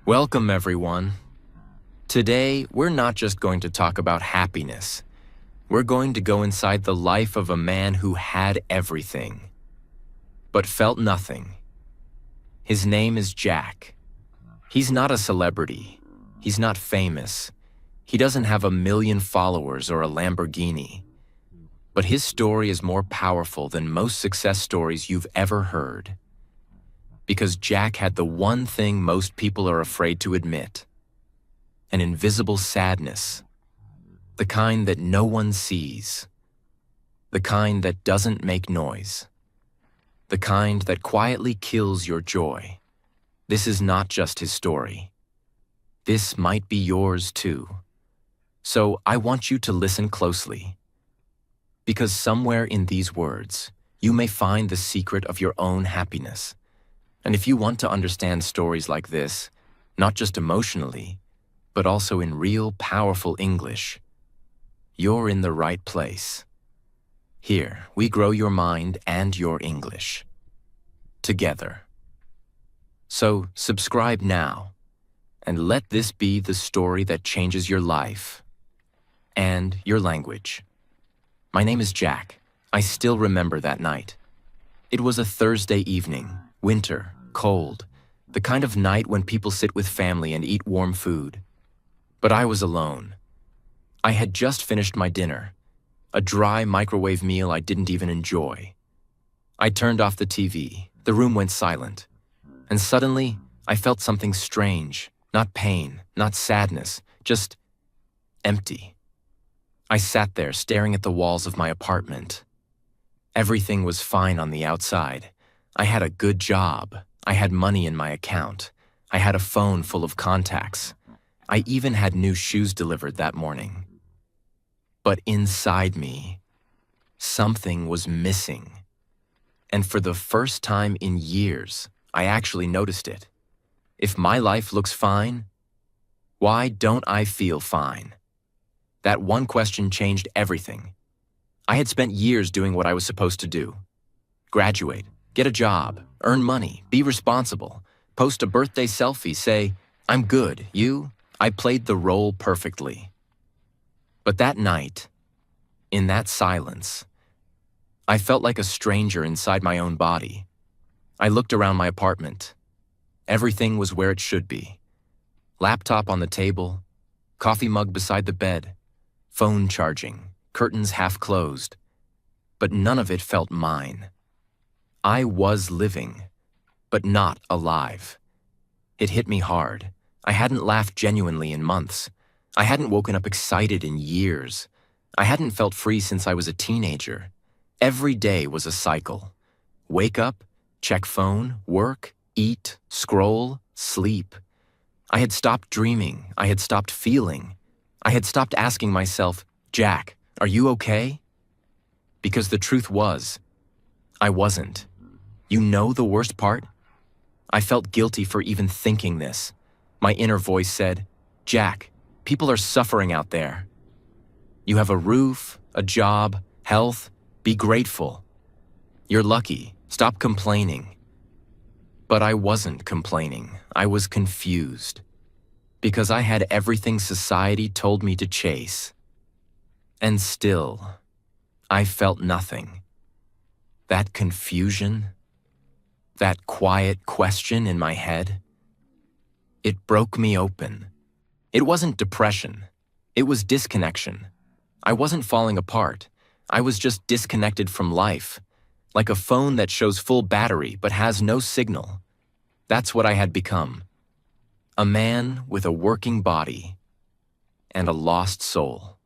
Welcome, everyone. Today, we're not just going to talk about happiness. We're going to go inside the life of a man who had everything, but felt nothing. His name is Jack. He's not a celebrity. He's not famous. He doesn't have 1 million followers or a Lamborghini. But his story is more powerful than most success stories you've ever heard. Because Jack had the one thing most people are afraid to admit: an invisible sadness, the kind that no one sees, the kind that doesn't make noise, the kind that quietly kills your joy. This is not just his story. This might be yours too. So I want you to listen closely, because somewhere in these words, you may find the secret of your own happiness. And if you want to understand stories like this, not just emotionally, but also in real, powerful English, you're in the right place. Here, we grow your mind and your English together. So, subscribe now, and let this be the story that changes your life and your language. My name is Jack. I still remember that night. It was a Thursday evening. Winter, cold, the kind of night when people sit with family and eat warm food. But I was alone. I had just finished my dinner, a dry microwave meal I didn't even enjoy. I turned off the TV, the room went silent, and suddenly I felt something strange, not pain, not sadness, just empty. I sat there staring at the walls of my apartment. Everything was fine on the outside. I had a good job. I had money in my account. I had a phone full of contacts. I even had new shoes delivered that morning. But inside me, something was missing. And for the first time in years, I actually noticed it. If my life looks fine, why don't I feel fine? That one question changed everything. I had spent years doing what I was supposed to do: graduate, get a job, earn money, be responsible, post a birthday selfie, say, "I'm good, you?" I played the role perfectly. But that night, in that silence, I felt like a stranger inside my own body. I looked around my apartment. Everything was where it should be. Laptop on the table, coffee mug beside the bed, phone charging, curtains half closed. But none of it felt mine. I was living, but not alive. It hit me hard. I hadn't laughed genuinely in months. I hadn't woken up excited in years. I hadn't felt free since I was a teenager. Every day was a cycle. Wake up, check phone, work, eat, scroll, sleep. I had stopped dreaming. I had stopped feeling. I had stopped asking myself, "Jack, are you okay?" Because the truth was, I wasn't. You know the worst part? I felt guilty for even thinking this. My inner voice said, "Jack, people are suffering out there. You have a roof, a job, health. Be grateful. You're lucky. Stop complaining." But I wasn't complaining. I was confused. Because I had everything society told me to chase. And still, I felt nothing. That confusion, that quiet question in my head, it broke me open. It wasn't depression. It was disconnection. I wasn't falling apart. I was just disconnected from life, like a phone that shows full battery but has no signal. That's what I had become. A man with a working body and a lost soul.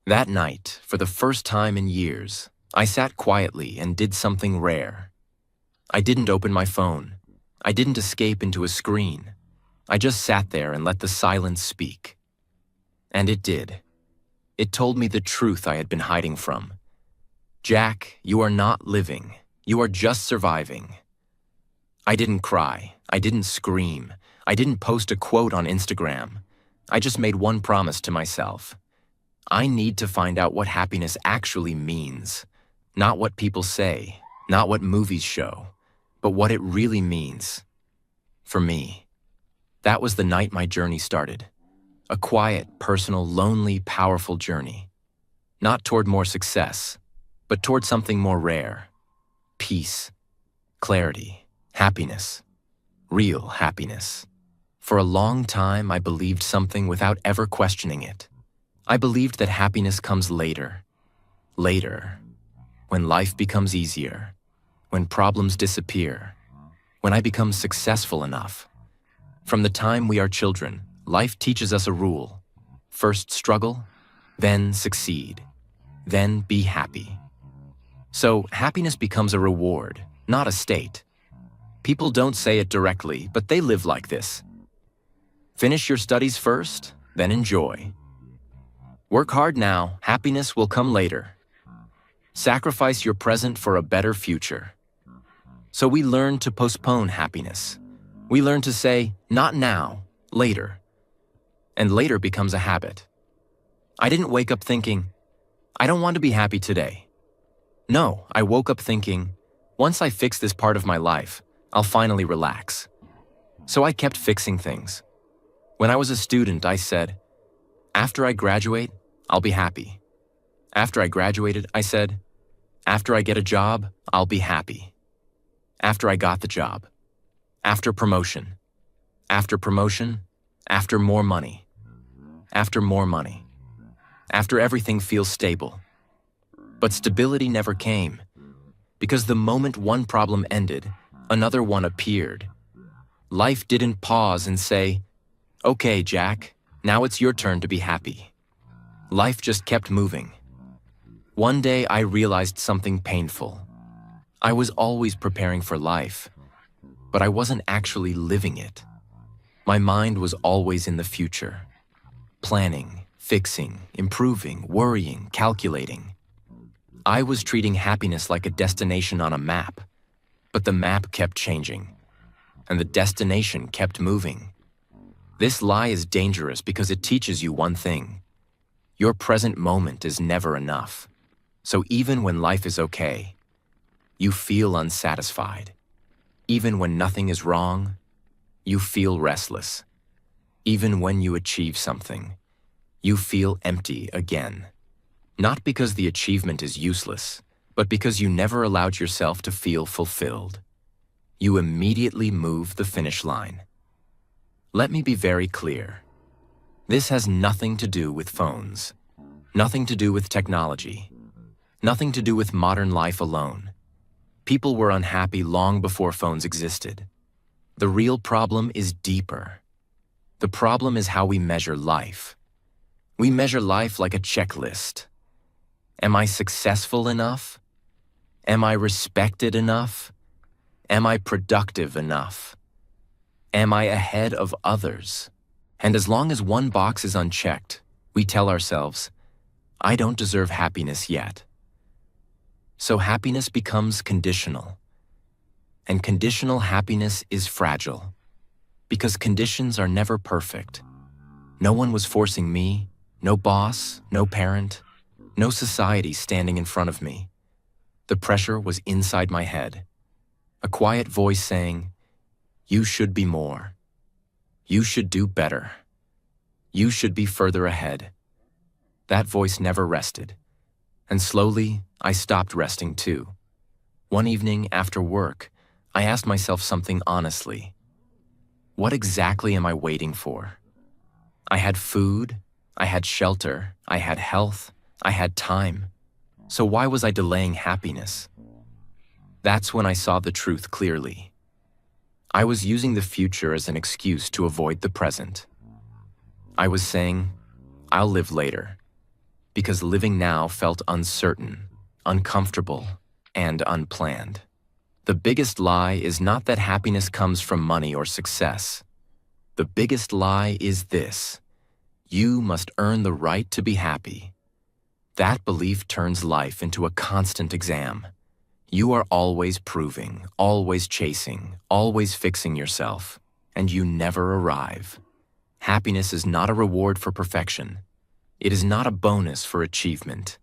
That night, for the first time in years, I sat quietly and did something rare. I didn't open my phone. I didn't escape into a screen. I just sat there and let the silence speak. And it did. It told me the truth I had been hiding from. "Jack, you are not living. You are just surviving." I didn't cry. I didn't scream. I didn't post a quote on Instagram. I just made one promise to myself. I need to find out what happiness actually means. Not what people say, not what movies show, but what it really means for me. That was the night my journey started. A quiet, personal, lonely, powerful journey. Not toward more success, but toward something more rare. Peace, clarity, happiness. Real happiness. For a long time, I believed something without ever questioning it. I believed that happiness comes later. Later, when life becomes easier, when problems disappear, when I become successful enough. From the time we are children, life teaches us a rule. First struggle, then succeed, then be happy. So happiness becomes a reward, not a state. People don't say it directly, but they live like this. Finish your studies first, then enjoy. Work hard now, happiness will come later. Sacrifice your present for a better future. So we learn to postpone happiness. We learn to say, not now, later. And later becomes a habit. I didn't wake up thinking, I don't want to be happy today. No, I woke up thinking, once I fix this part of my life, I'll finally relax. So I kept fixing things. When I was a student, I said, after I graduate, I'll be happy. After I graduated, I said, after I get a job, I'll be happy. After I got the job. After promotion. After promotion, after more money. After more money. After everything feels stable. But stability never came, because the moment one problem ended, another one appeared. Life didn't pause and say, okay, Jack, now it's your turn to be happy. Life just kept moving. One day I realized something painful. I was always preparing for life, but I wasn't actually living it. My mind was always in the future, planning, fixing, improving, worrying, calculating. I was treating happiness like a destination on a map, but the map kept changing, and the destination kept moving. This lie is dangerous because it teaches you one thing. Your present moment is never enough. So even when life is okay, you feel unsatisfied. Even when nothing is wrong, you feel restless. Even when you achieve something, you feel empty again. Not because the achievement is useless, but because you never allowed yourself to feel fulfilled. You immediately move the finish line. Let me be very clear. This has nothing to do with phones, nothing to do with technology, nothing to do with modern life alone. People were unhappy long before phones existed. The real problem is deeper. The problem is how we measure life. We measure life like a checklist. Am I successful enough? Am I respected enough? Am I productive enough? Am I ahead of others? And as long as one box is unchecked, we tell ourselves, I don't deserve happiness yet. So happiness becomes conditional. And conditional happiness is fragile, because conditions are never perfect. No one was forcing me, no boss, no parent, no society standing in front of me. The pressure was inside my head. A quiet voice saying, you should be more. You should do better. You should be further ahead. That voice never rested. And slowly, I stopped resting too. One evening after work, I asked myself something honestly. What exactly am I waiting for? I had food, I had shelter, I had health, I had time. So why was I delaying happiness? That's when I saw the truth clearly. I was using the future as an excuse to avoid the present. I was saying, I'll live later, because living now felt uncertain, uncomfortable, and unplanned. The biggest lie is not that happiness comes from money or success. The biggest lie is this: you must earn the right to be happy. That belief turns life into a constant exam. You are always proving, always chasing, always fixing yourself, and you never arrive. Happiness is not a reward for perfection. It is not a bonus for achievement.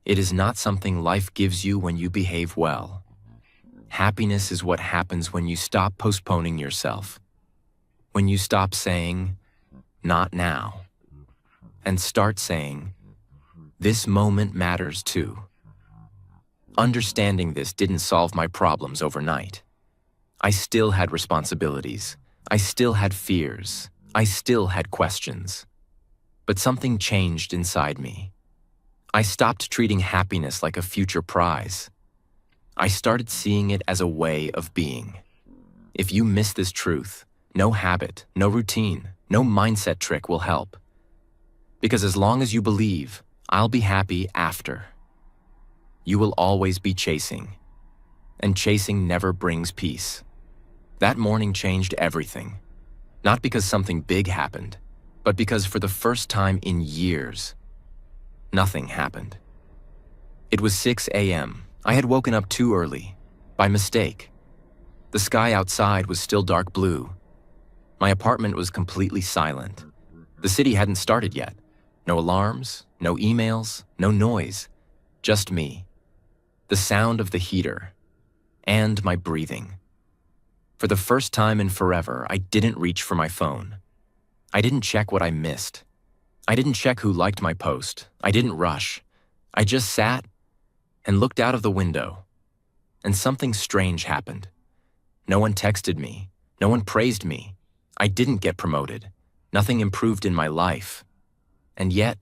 It is not something life gives you when you behave well. Happiness is what happens when you stop postponing yourself. When you stop saying, "Not now," and start saying, "This moment matters too." Understanding this didn't solve my problems overnight. I still had responsibilities. I still had fears. I still had questions. But something changed inside me. I stopped treating happiness like a future prize. I started seeing it as a way of being. If you miss this truth, no habit, no routine, no mindset trick will help. Because as long as you believe, "I'll be happy after," you will always be chasing. And chasing never brings peace. That morning changed everything. Not because something big happened, but because for the first time in years, nothing happened. It was 6 a.m. I had woken up too early, by mistake. The sky outside was still dark blue. My apartment was completely silent. The city hadn't started yet. No alarms, no emails, no noise. Just me. The sound of the heater. And my breathing. For the first time in forever, I didn't reach for my phone. I didn't check what I missed. I didn't check who liked my post. I didn't rush. I just sat and looked out of the window. And something strange happened. No one texted me. No one praised me. I didn't get promoted. Nothing improved in my life. And yet,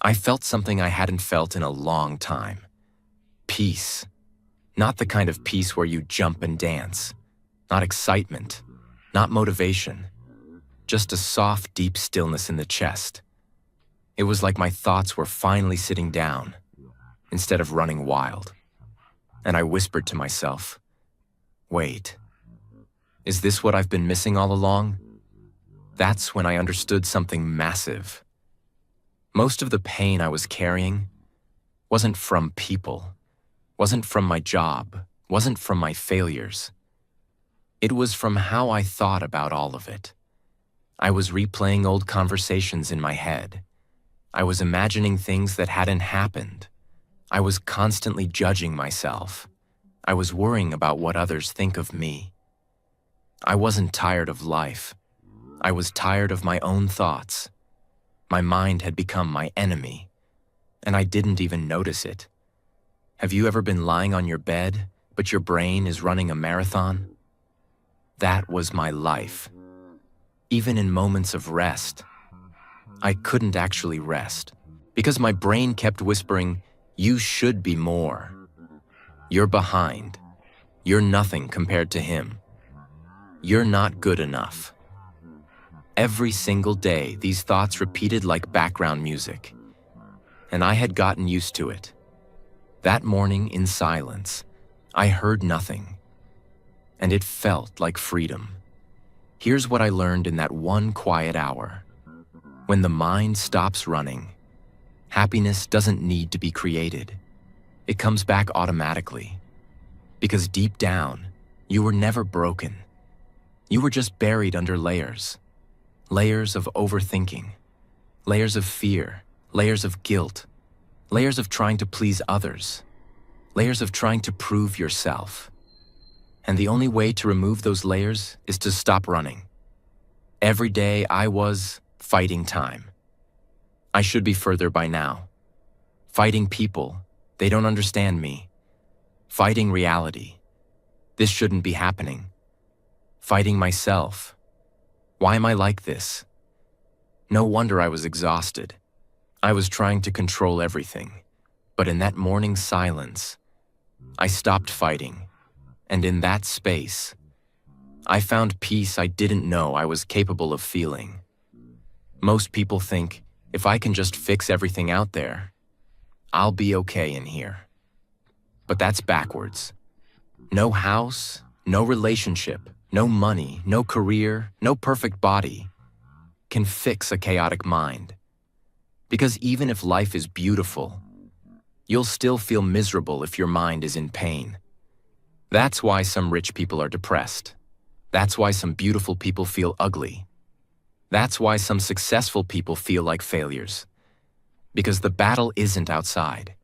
I felt something I hadn't felt in a long time. Peace. Not the kind of peace where you jump and dance. Not excitement. Not motivation. Just a soft, deep stillness in the chest. It was like my thoughts were finally sitting down, instead of running wild. And I whispered to myself, "Wait, is this what I've been missing all along?" That's when I understood something massive. Most of the pain I was carrying wasn't from people, wasn't from my job, wasn't from my failures. It was from how I thought about all of it. I was replaying old conversations in my head. I was imagining things that hadn't happened. I was constantly judging myself. I was worrying about what others think of me. I wasn't tired of life. I was tired of my own thoughts. My mind had become my enemy, and I didn't even notice it. Have you ever been lying on your bed, but your brain is running a marathon? That was my life. Even in moments of rest, I couldn't actually rest because my brain kept whispering, "You should be more. You're behind. You're nothing compared to him. You're not good enough." Every single day, these thoughts repeated like background music, and I had gotten used to it. That morning, in silence, I heard nothing, and it felt like freedom. Here's what I learned in that one quiet hour. When the mind stops running, happiness doesn't need to be created. It comes back automatically. Because deep down, you were never broken. You were just buried under layers. Layers of overthinking. Layers of fear. Layers of guilt. Layers of trying to please others. Layers of trying to prove yourself. And the only way to remove those layers is to stop running. Every day I was fighting time. I should be further by now. Fighting people, they don't understand me. Fighting reality. This shouldn't be happening. Fighting myself. Why am I like this? No wonder I was exhausted. I was trying to control everything. But in that morning silence, I stopped fighting. And in that space, I found peace I didn't know I was capable of feeling. Most people think, if I can just fix everything out there, I'll be okay in here. But that's backwards. No house, no relationship, no money, no career, no perfect body can fix a chaotic mind. Because even if life is beautiful, you'll still feel miserable if your mind is in pain. That's why some rich people are depressed. That's why some beautiful people feel ugly. That's why some successful people feel like failures. Because the battle isn't outside.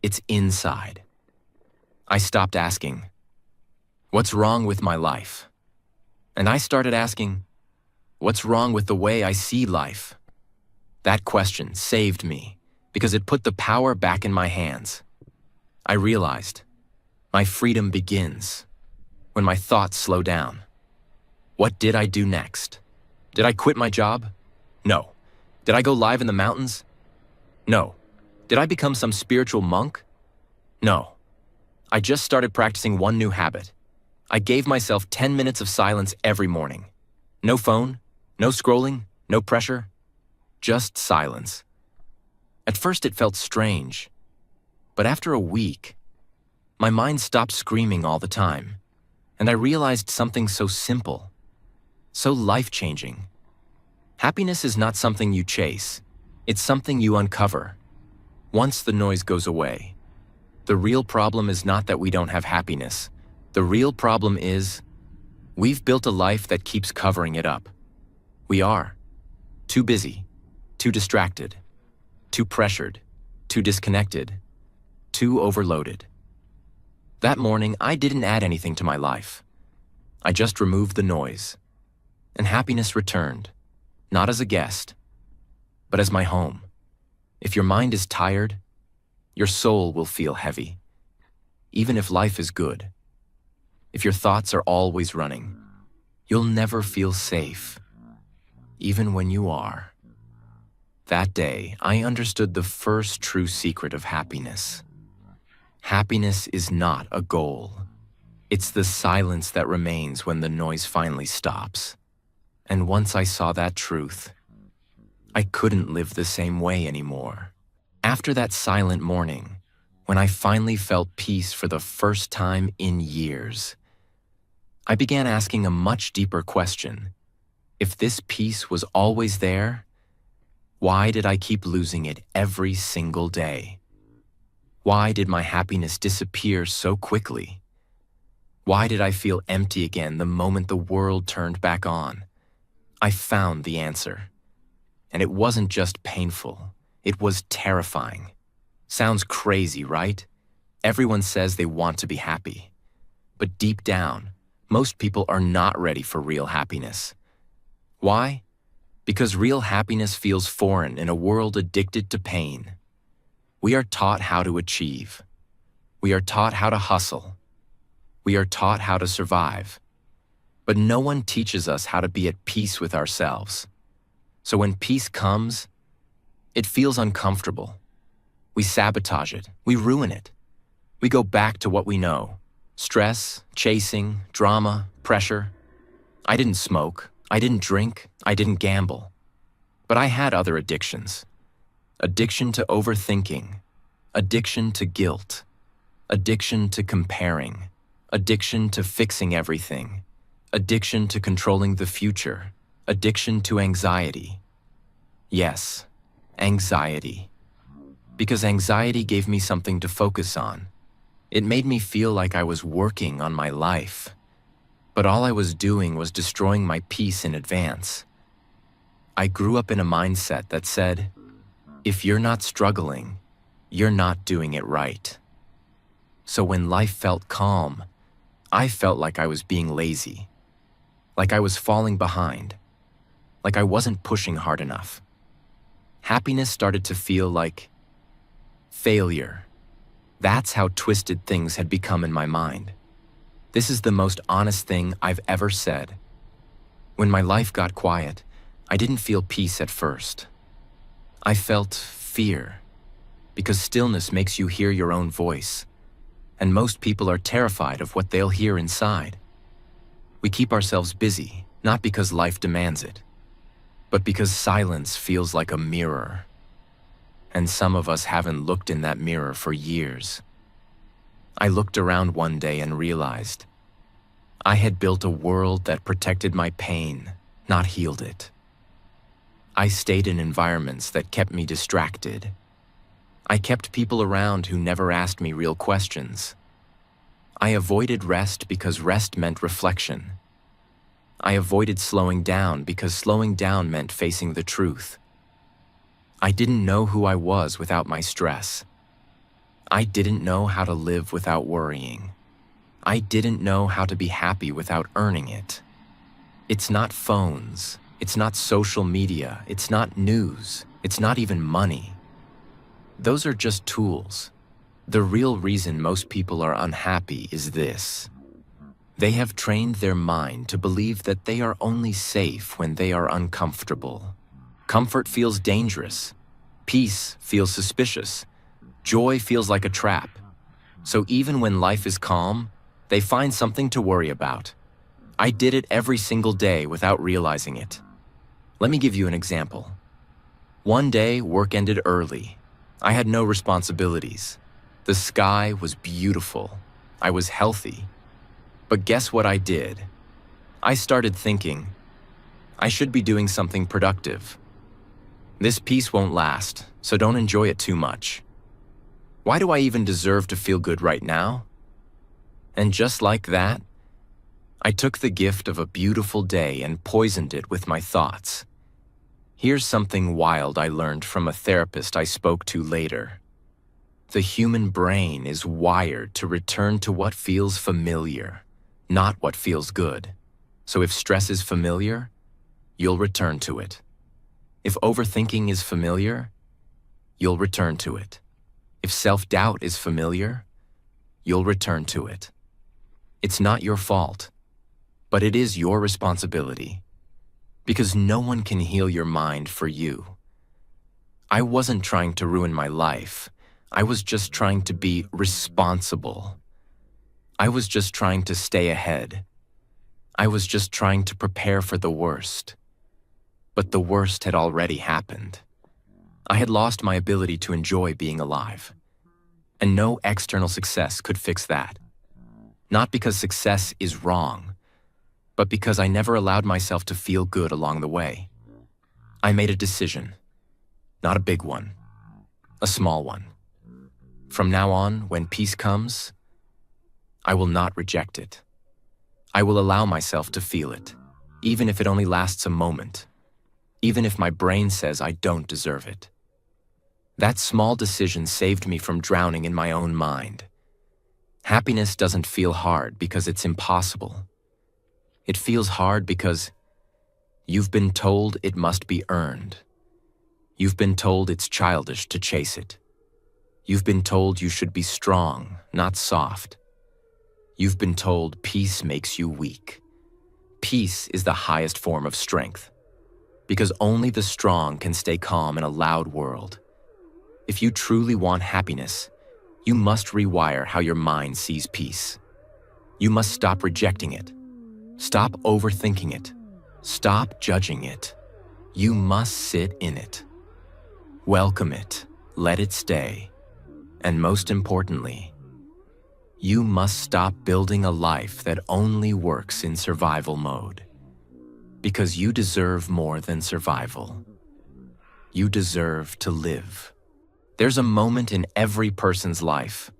It's inside. I stopped asking, "What's wrong with my life?" And I started asking, What's wrong with the way I see life? That question saved me because it put the power back in my hands. I realized my freedom begins when my thoughts slow down. What did I do next? Did I quit my job? No. Did I go live in the mountains? No. Did I become some spiritual monk? No. I just started practicing one new habit. I gave myself 10 minutes of silence every morning. No phone, no scrolling, no pressure, just silence. At first it felt strange, but after a week, my mind stopped screaming all the time, and I realized something so simple, so life-changing. Happiness is not something you chase, it's something you uncover. Once the noise goes away, the real problem is not that we don't have happiness. The real problem is we've built a life that keeps covering it up. We are too busy, too distracted, too pressured, too disconnected, too overloaded. That morning, I didn't add anything to my life. I just removed the noise, and happiness returned, not as a guest, but as my home. If your mind is tired, your soul will feel heavy, even if life is good. If your thoughts are always running, you'll never feel safe, even when you are. That day, I understood the first true secret of happiness. Happiness is not a goal. It's the silence that remains when the noise finally stops. And once I saw that truth, I couldn't live the same way anymore. After that silent morning, when I finally felt peace for the first time in years, I began asking a much deeper question. If this peace was always there, why did I keep losing it every single day? Why did my happiness disappear so quickly? Why did I feel empty again the moment the world turned back on? I found the answer. And it wasn't just painful, it was terrifying. Sounds crazy, right? Everyone says they want to be happy. But deep down, most people are not ready for real happiness. Why? Because real happiness feels foreign in a world addicted to pain. We are taught how to achieve. We are taught how to hustle. We are taught how to survive. But no one teaches us how to be at peace with ourselves. So when peace comes, it feels uncomfortable. We sabotage it. We ruin it. We go back to what we know. Stress, chasing, drama, pressure. I didn't smoke. I didn't drink. I didn't gamble. But I had other addictions. Addiction to overthinking. Addiction to guilt. Addiction to comparing. Addiction to fixing everything. Addiction to controlling the future. Addiction to anxiety. Yes, anxiety. Because anxiety gave me something to focus on. It made me feel like I was working on my life. But all I was doing was destroying my peace in advance. I grew up in a mindset that said, if you're not struggling, you're not doing it right. So when life felt calm, I felt like I was being lazy. Like I was falling behind. Like I wasn't pushing hard enough. Happiness started to feel like failure. That's how twisted things had become in my mind. This is the most honest thing I've ever said. When my life got quiet, I didn't feel peace at first. I felt fear, because stillness makes you hear your own voice, and most people are terrified of what they'll hear inside. We keep ourselves busy, not because life demands it, but because silence feels like a mirror. And some of us haven't looked in that mirror for years. I looked around one day and realized I had built a world that protected my pain, not healed it. I stayed in environments that kept me distracted. I kept people around who never asked me real questions. I avoided rest because rest meant reflection. I avoided slowing down because slowing down meant facing the truth. I didn't know who I was without my stress. I didn't know how to live without worrying. I didn't know how to be happy without earning it. It's not phones. It's not social media. It's not news. It's not even money. Those are just tools. The real reason most people are unhappy is this. They have trained their mind to believe that they are only safe when they are uncomfortable. Comfort feels dangerous. Peace feels suspicious. Joy feels like a trap. So even when life is calm, they find something to worry about. I did it every single day without realizing it. Let me give you an example. One day, work ended early. I had no responsibilities. The sky was beautiful. I was healthy. But guess what I did? I started thinking, I should be doing something productive. This peace won't last, so don't enjoy it too much. Why do I even deserve to feel good right now? And just like that, I took the gift of a beautiful day and poisoned it with my thoughts. Here's something wild I learned from a therapist I spoke to later. The human brain is wired to return to what feels familiar, not what feels good. So if stress is familiar, you'll return to it. If overthinking is familiar, you'll return to it. If self-doubt is familiar, you'll return to it. It's not your fault, but it is your responsibility. Because no one can heal your mind for you. I wasn't trying to ruin my life. I was just trying to be responsible. I was just trying to stay ahead. I was just trying to prepare for the worst. But the worst had already happened. I had lost my ability to enjoy being alive. And no external success could fix that. Not because success is wrong, but because I never allowed myself to feel good along the way. I made a decision. Not a big one. A small one. From now on, when peace comes, I will not reject it. I will allow myself to feel it, even if it only lasts a moment, even if my brain says I don't deserve it. That small decision saved me from drowning in my own mind. Happiness doesn't feel hard because it's impossible. It feels hard because you've been told it must be earned. You've been told it's childish to chase it. You've been told you should be strong, not soft. You've been told peace makes you weak. Peace is the highest form of strength, because only the strong can stay calm in a loud world. If you truly want happiness, you must rewire how your mind sees peace. You must stop rejecting it. Stop overthinking it. Stop judging it. You must sit in it. Welcome it. Let it stay. And most importantly, you must stop building a life that only works in survival mode. Because you deserve more than survival. You deserve to live. There's a moment in every person's life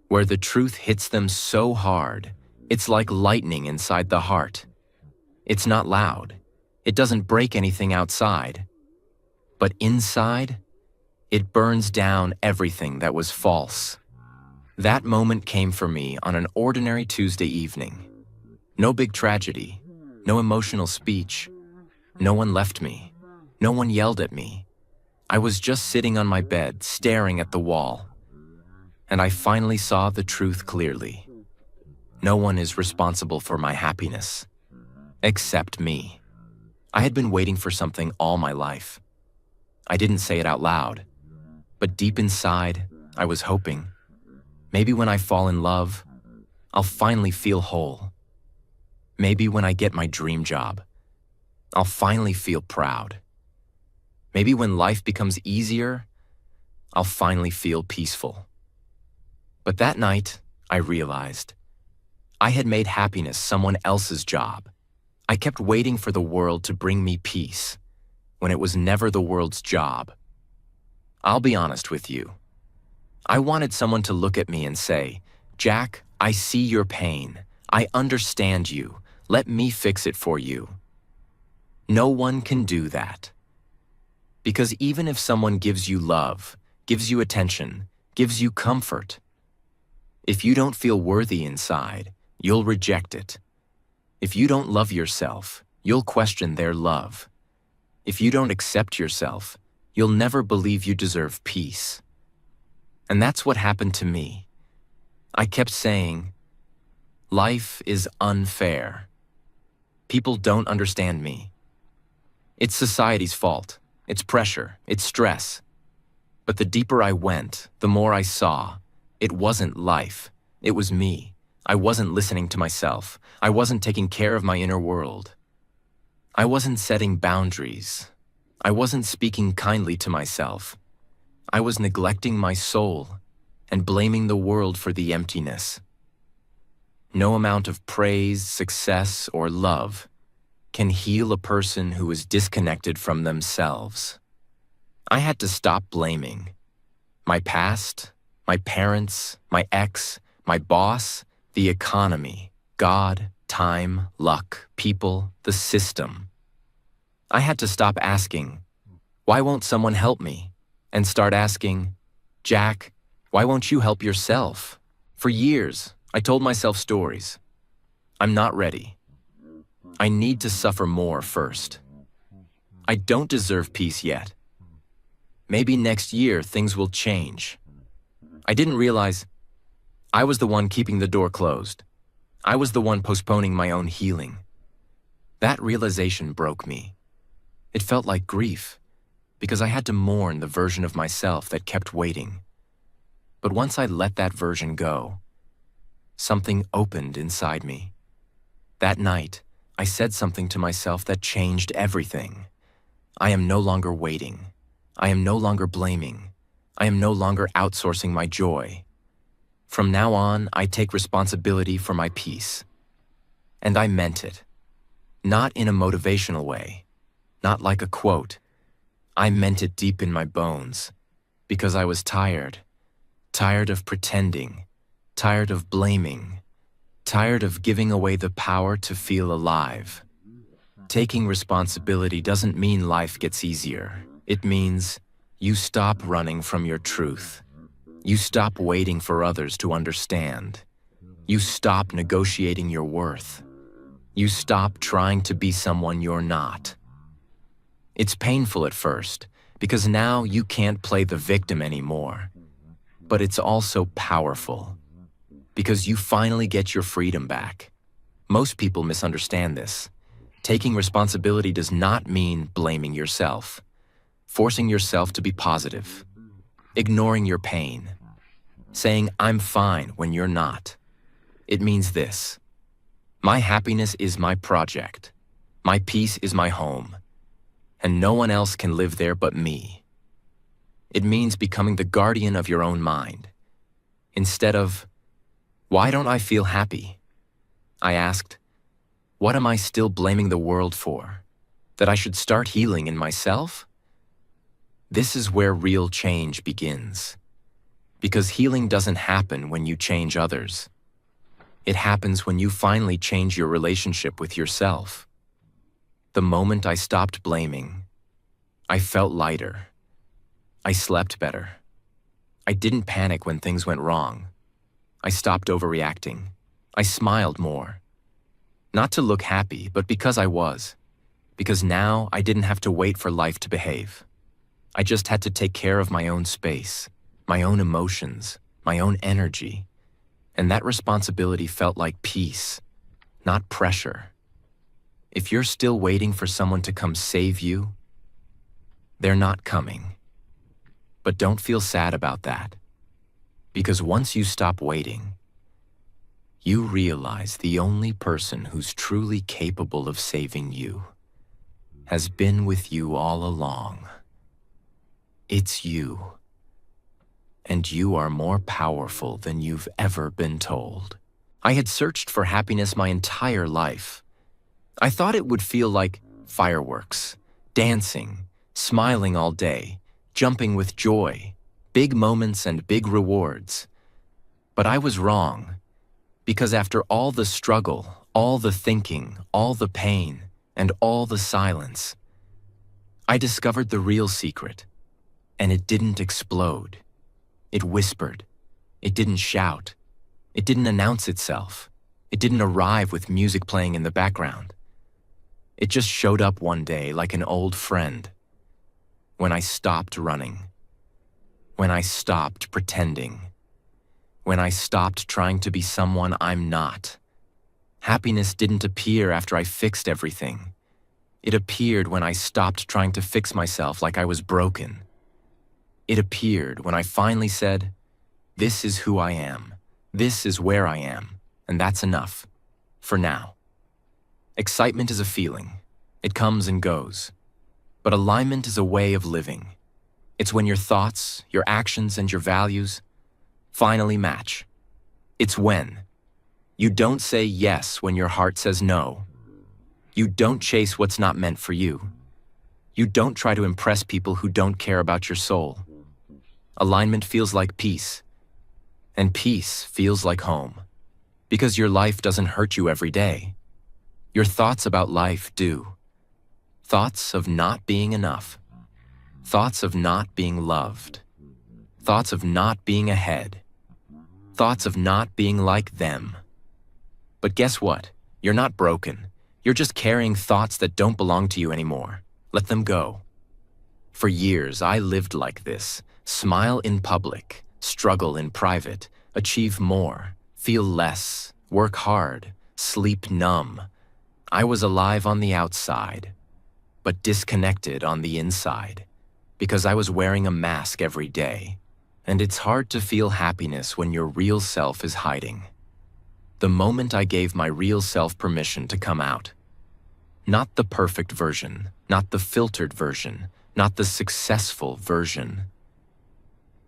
where the truth hits them so hard, it's like lightning inside the heart. It's not loud. It doesn't break anything outside. But inside, it burns down everything that was false. That moment came for me on an ordinary Tuesday evening. No big tragedy, no emotional speech. No one left me. No one yelled at me. I was just sitting on my bed, staring at the wall. And I finally saw the truth clearly. No one is responsible for my happiness, except me. I had been waiting for something all my life. I didn't say it out loud, but deep inside, I was hoping. Maybe when I fall in love, I'll finally feel whole. Maybe when I get my dream job, I'll finally feel proud. Maybe when life becomes easier, I'll finally feel peaceful. But that night, I realized I had made happiness someone else's job. I kept waiting for the world to bring me peace, when it was never the world's job. I'll be honest with you. I wanted someone to look at me and say, "Jack, I see your pain. I understand you. Let me fix it for you." No one can do that. Because even if someone gives you love, gives you attention, gives you comfort, if you don't feel worthy inside, you'll reject it. If you don't love yourself, you'll question their love. If you don't accept yourself, you'll never believe you deserve peace. And that's what happened to me. I kept saying, life is unfair. People don't understand me. It's society's fault. It's pressure. It's stress. But the deeper I went, the more I saw. It wasn't life. It was me. I wasn't listening to myself. I wasn't taking care of my inner world. I wasn't setting boundaries. I wasn't speaking kindly to myself. I was neglecting my soul and blaming the world for the emptiness. No amount of praise, success, or love can heal a person who is disconnected from themselves. I had to stop blaming my past, my parents, my ex, my boss, the economy, God, time, luck, people, the system. I had to stop asking, why won't someone help me? And start asking, Jack, why won't you help yourself? For years, I told myself stories. I'm not ready. I need to suffer more first. I don't deserve peace yet. Maybe next year things will change. I didn't realize I was the one keeping the door closed. I was the one postponing my own healing. That realization broke me. It felt like grief, because I had to mourn the version of myself that kept waiting. But once I let that version go, something opened inside me. That night, I said something to myself that changed everything. I am no longer waiting. I am no longer blaming. I am no longer outsourcing my joy. From now on, I take responsibility for my peace. And I meant it. Not in a motivational way, not like a quote. I meant it deep in my bones, because I was tired. Tired of pretending, tired of blaming, tired of giving away the power to feel alive. Taking responsibility doesn't mean life gets easier. It means you stop running from your truth. You stop waiting for others to understand. You stop negotiating your worth. You stop trying to be someone you're not. It's painful at first, because now you can't play the victim anymore. But it's also powerful, because you finally get your freedom back. Most people misunderstand this. Taking responsibility does not mean blaming yourself, forcing yourself to be positive, ignoring your pain, saying I'm fine when you're not. It means this: my happiness is my project, my peace is my home, and no one else can live there but me. It means becoming the guardian of your own mind. Instead of, why don't I feel happy? I asked, what am I still blaming the world for? That I should start healing in myself? This is where real change begins. Because healing doesn't happen when you change others. It happens when you finally change your relationship with yourself. The moment I stopped blaming, I felt lighter. I slept better. I didn't panic when things went wrong. I stopped overreacting. I smiled more. Not to look happy, but because I was. Because now I didn't have to wait for life to behave. I just had to take care of my own space, my own emotions, my own energy. And that responsibility felt like peace, not pressure. If you're still waiting for someone to come save you, they're not coming. But don't feel sad about that. Because once you stop waiting, you realize the only person who's truly capable of saving you has been with you all along. It's you. And you are more powerful than you've ever been told. I had searched for happiness my entire life. I thought it would feel like fireworks, dancing, smiling all day, jumping with joy, big moments and big rewards. But I was wrong, because after all the struggle, all the thinking, all the pain, and all the silence, I discovered the real secret, and it didn't explode. It whispered. It didn't shout. It didn't announce itself. It didn't arrive with music playing in the background. It just showed up one day like an old friend. When I stopped running. When I stopped pretending. When I stopped trying to be someone I'm not. Happiness didn't appear after I fixed everything. It appeared when I stopped trying to fix myself like I was broken. It appeared when I finally said, "This is who I am. This is where I am, and that's enough. For now." Excitement is a feeling. It comes and goes. But alignment is a way of living. It's when your thoughts, your actions, and your values finally match. It's when you don't say yes when your heart says no. You don't chase what's not meant for you. You don't try to impress people who don't care about your soul. Alignment feels like peace. And peace feels like home. Because your life doesn't hurt you every day. Your thoughts about life do. Thoughts of not being enough. Thoughts of not being loved. Thoughts of not being ahead. Thoughts of not being like them. But guess what? You're not broken. You're just carrying thoughts that don't belong to you anymore. Let them go. For years, I lived like this. Smile in public, struggle in private, achieve more, feel less, work hard, sleep numb. I was alive on the outside, but disconnected on the inside, because I was wearing a mask every day. And it's hard to feel happiness when your real self is hiding. The moment I gave my real self permission to come out, not the perfect version, not the filtered version, not the successful version,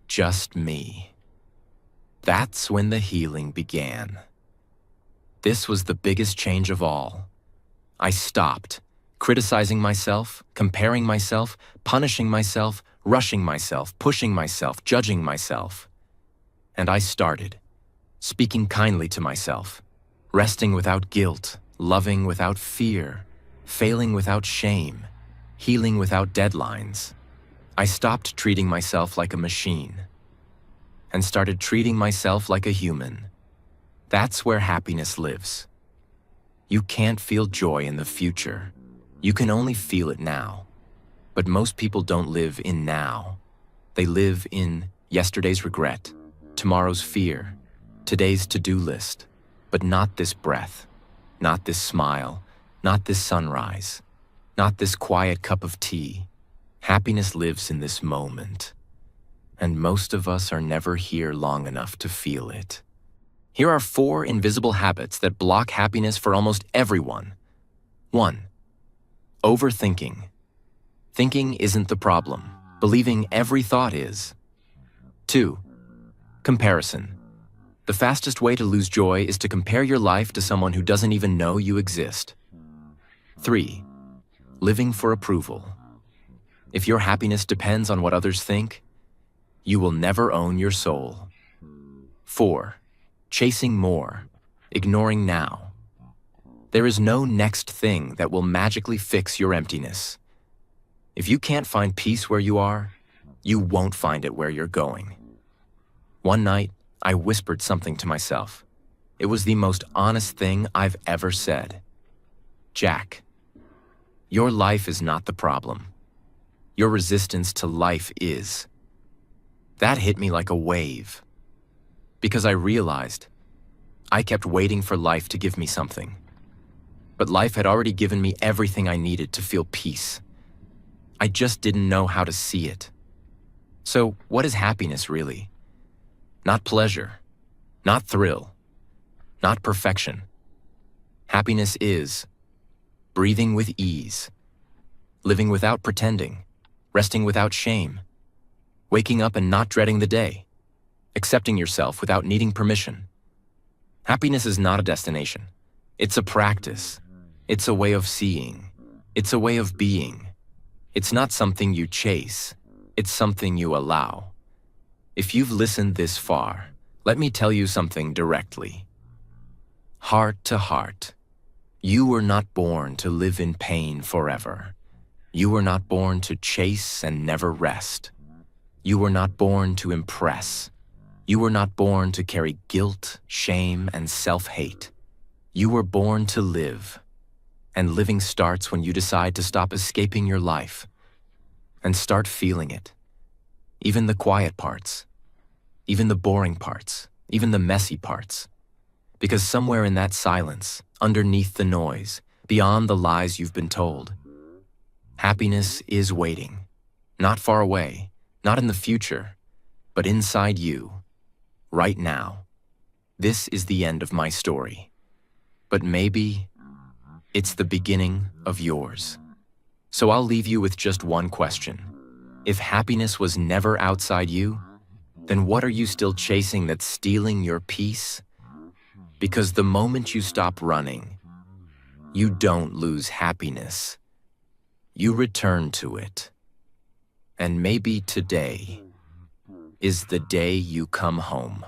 just me. That's when the healing began. This was the biggest change of all. I stopped criticizing myself, comparing myself, punishing myself, rushing myself, pushing myself, judging myself. And I started speaking kindly to myself, resting without guilt, loving without fear, failing without shame, healing without deadlines. I stopped treating myself like a machine and started treating myself like a human. That's where happiness lives. You can't feel joy in the future. You can only feel it now. But most people don't live in now. They live in yesterday's regret, tomorrow's fear, today's to-do list, but not this breath, not this smile, not this sunrise, not this quiet cup of tea. Happiness lives in this moment. And most of us are never here long enough to feel it. Here are 4 invisible habits that block happiness for almost everyone. 1. Overthinking. Thinking isn't the problem. Believing every thought is. 2. Comparison. The fastest way to lose joy is to compare your life to someone who doesn't even know you exist. 3. Living for approval. If your happiness depends on what others think, you will never own your soul. 4. Chasing more, ignoring now. There is no next thing that will magically fix your emptiness. If you can't find peace where you are, you won't find it where you're going. One night, I whispered something to myself. It was the most honest thing I've ever said. Jack, your life is not the problem. Your resistance to life is. That hit me like a wave. Because I realized I kept waiting for life to give me something. But life had already given me everything I needed to feel peace. I just didn't know how to see it. So, what is happiness really? Not pleasure, not thrill, not perfection. Happiness is breathing with ease, living without pretending, resting without shame, waking up and not dreading the day, accepting yourself without needing permission. Happiness is not a destination. It's a practice. It's a way of seeing. It's a way of being. It's not something you chase. It's something you allow. If you've listened this far, let me tell you something directly. Heart to heart, you were not born to live in pain forever. You were not born to chase and never rest. You were not born to impress. You were not born to carry guilt, shame, and self-hate. You were born to live. And living starts when you decide to stop escaping your life and start feeling it. Even the quiet parts, even the boring parts, even the messy parts. Because somewhere in that silence, underneath the noise, beyond the lies you've been told, happiness is waiting. Not far away, not in the future, but inside you, right now. This is the end of my story. But maybe it's the beginning of yours. So I'll leave you with just one question. If happiness was never outside you, then what are you still chasing that's stealing your peace? Because the moment you stop running, you don't lose happiness. You return to it. And maybe today is the day you come home.